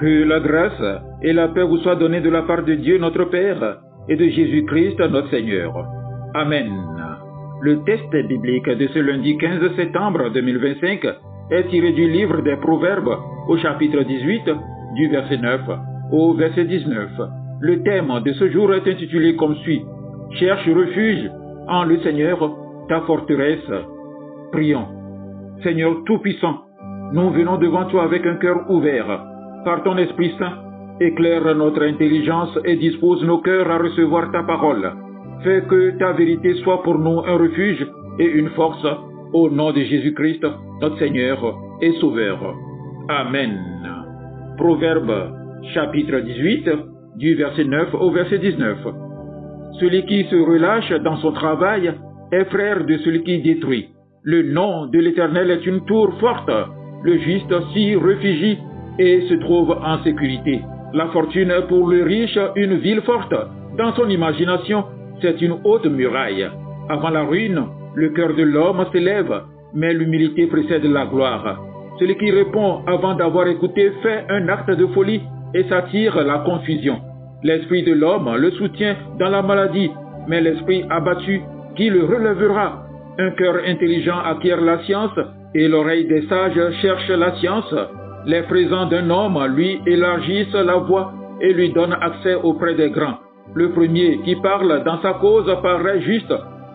Que la grâce et la paix vous soient données de la part de Dieu notre Père et de Jésus-Christ notre Seigneur. Amen. Le texte biblique de ce lundi 15 septembre 2025 est tiré du livre des Proverbes au chapitre 18 du verset 9 au verset 19. Le thème de ce jour est intitulé comme suit: Cherche refuge en le Seigneur, ta forteresse. Prions. Seigneur Tout-Puissant, nous venons devant toi avec un cœur ouvert. Par ton Esprit Saint, éclaire notre intelligence et dispose nos cœurs à recevoir ta parole. Fais que ta vérité soit pour nous un refuge et une force, au nom de Jésus-Christ, notre Seigneur et Sauveur. Amen. Proverbe, chapitre 18, du verset 9 au verset 19. Celui qui se relâche dans son travail est frère de celui qui détruit. Le nom de l'Éternel est une tour forte. Le juste s'y réfugie et se trouve en sécurité. La fortune est pour le riche une ville forte. Dans son imagination, c'est une haute muraille. Avant la ruine, le cœur de l'homme s'élève, mais l'humilité précède la gloire. Celui qui répond avant d'avoir écouté fait un acte de folie et s'attire la confusion. L'esprit de l'homme le soutient dans la maladie, mais l'esprit abattu, qui le relèvera? Un cœur intelligent acquiert la science et l'oreille des sages cherche la science. Les présents d'un homme lui élargissent la voie et lui donnent accès auprès des grands. Le premier qui parle dans sa cause paraît juste,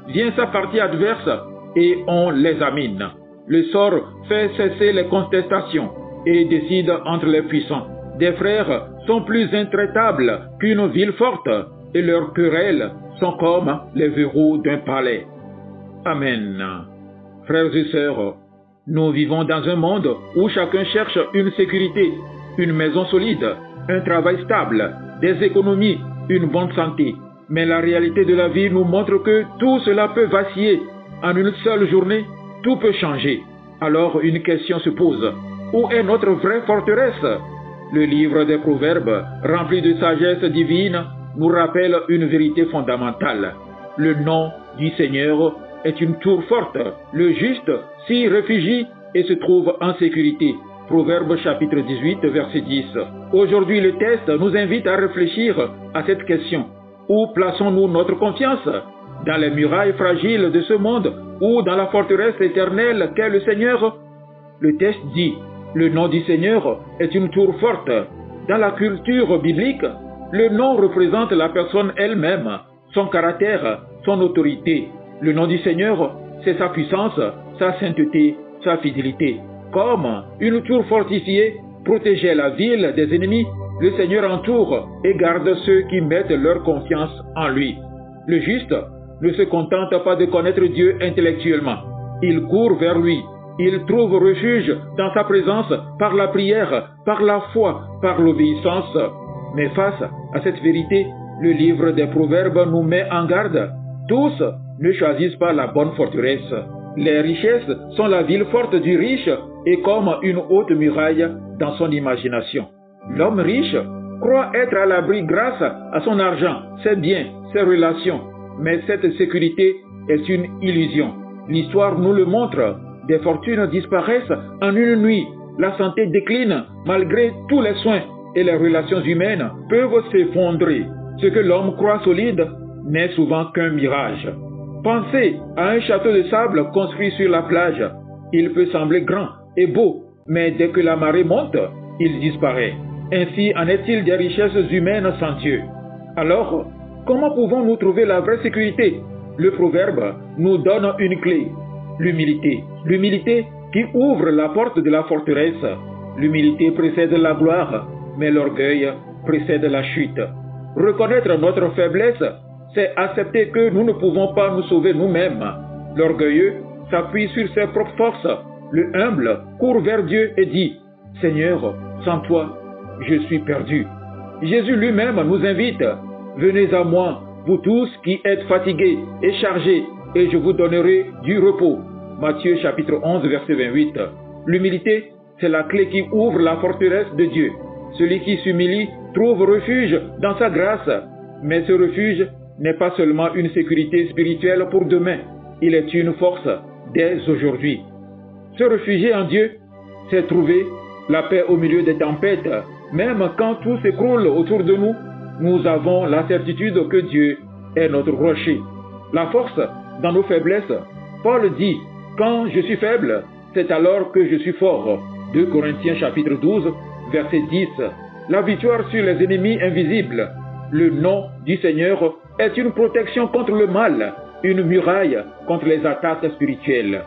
vient sa partie adverse et on l'examine. Le sort fait cesser les contestations et décide entre les puissants. Des frères sont plus intraitables qu'une ville forte et leurs querelles sont comme les verrous d'un palais. Amen. Frères et sœurs, nous vivons dans un monde où chacun cherche une sécurité, une maison solide, un travail stable, des économies, une bonne santé. Mais la réalité de la vie nous montre que tout cela peut vaciller. En une seule journée, tout peut changer. Alors une question se pose. Où est notre vraie forteresse? Le livre des Proverbes, rempli de sagesse divine, nous rappelle une vérité fondamentale. Le nom du Seigneur est une tour forte. Le juste s'y réfugie et se trouve en sécurité. Proverbe chapitre 18, verset 10. Aujourd'hui, le texte nous invite à réfléchir à cette question. Où plaçons-nous notre confiance? Dans les murailles fragiles de ce monde ou dans la forteresse éternelle qu'est le Seigneur? Le texte dit: le nom du Seigneur est une tour forte. Dans la culture biblique, le nom représente la personne elle-même, son caractère, son autorité. Le nom du Seigneur, c'est sa puissance, sa sainteté, sa fidélité. Comme une tour fortifiée protégeait la ville des ennemis, le Seigneur entoure et garde ceux qui mettent leur confiance en lui. Le juste ne se contente pas de connaître Dieu intellectuellement. Il court vers lui. Il trouve refuge dans sa présence par la prière, par la foi, par l'obéissance. Mais face à cette vérité, le livre des Proverbes nous met en garde. Tous ne choisissent pas la bonne forteresse. Les richesses sont la ville forte du riche et comme une haute muraille dans son imagination. L'homme riche croit être à l'abri grâce à son argent, ses biens, ses relations. Mais cette sécurité est une illusion. L'histoire nous le montre. Des fortunes disparaissent en une nuit. La santé décline malgré tous les soins et les relations humaines peuvent s'effondrer. Ce que l'homme croit solide n'est souvent qu'un mirage. Pensez à un château de sable construit sur la plage. Il peut sembler grand et beau, mais dès que la marée monte, il disparaît. Ainsi en est-il des richesses humaines sans Dieu. Alors, comment pouvons-nous trouver la vraie sécurité? Le proverbe nous donne une clé: l'humilité. L'humilité qui ouvre la porte de la forteresse. L'humilité précède la gloire, mais l'orgueil précède la chute. Reconnaître notre faiblesse, c'est accepter que nous ne pouvons pas nous sauver nous-mêmes. L'orgueilleux s'appuie sur ses propres forces. Le humble court vers Dieu et dit: Seigneur, sans toi, je suis perdu. Jésus lui-même nous invite: venez à moi, vous tous qui êtes fatigués et chargés, et je vous donnerai du repos. Matthieu chapitre 11, verset 28. L'humilité, c'est la clé qui ouvre la forteresse de Dieu. Celui qui s'humilie trouve refuge dans sa grâce. Mais ce refuge n'est pas seulement une sécurité spirituelle pour demain, il est une force dès aujourd'hui. Se réfugier en Dieu, c'est trouver la paix au milieu des tempêtes, Même quand tout s'écroule autour de nous, nous avons la certitude que Dieu est notre rocher. La force dans nos faiblesses. Paul dit, quand je suis faible, c'est alors que je suis fort. 2 Corinthiens chapitre 12, verset 10. La victoire sur les ennemis invisibles. Le nom du Seigneur est une protection contre le mal, une muraille contre les attaques spirituelles.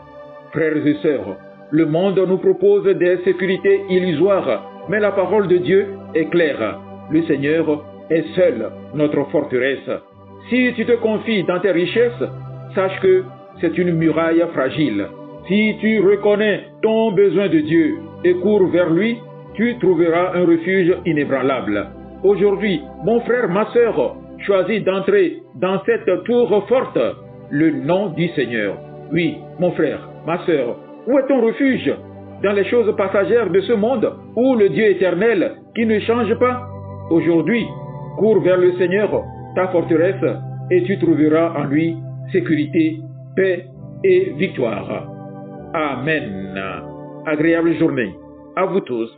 Frères et sœurs, le monde nous propose des sécurités illusoires, mais la parole de Dieu est claire. Le Seigneur est seul notre forteresse. Si tu te confies dans tes richesses, sache que c'est une muraille fragile. Si tu reconnais ton besoin de Dieu et cours vers lui, tu trouveras un refuge inébranlable. Aujourd'hui, mon frère, ma sœur, choisis d'entrer dans cette tour forte, le nom du Seigneur. Oui, mon frère, ma sœur, où est ton refuge? Dans les choses passagères de ce monde ou le Dieu éternel qui ne change pas? Aujourd'hui, cours vers le Seigneur, ta forteresse, et tu trouveras en lui sécurité, paix et victoire. Amen. Agréable journée à vous tous.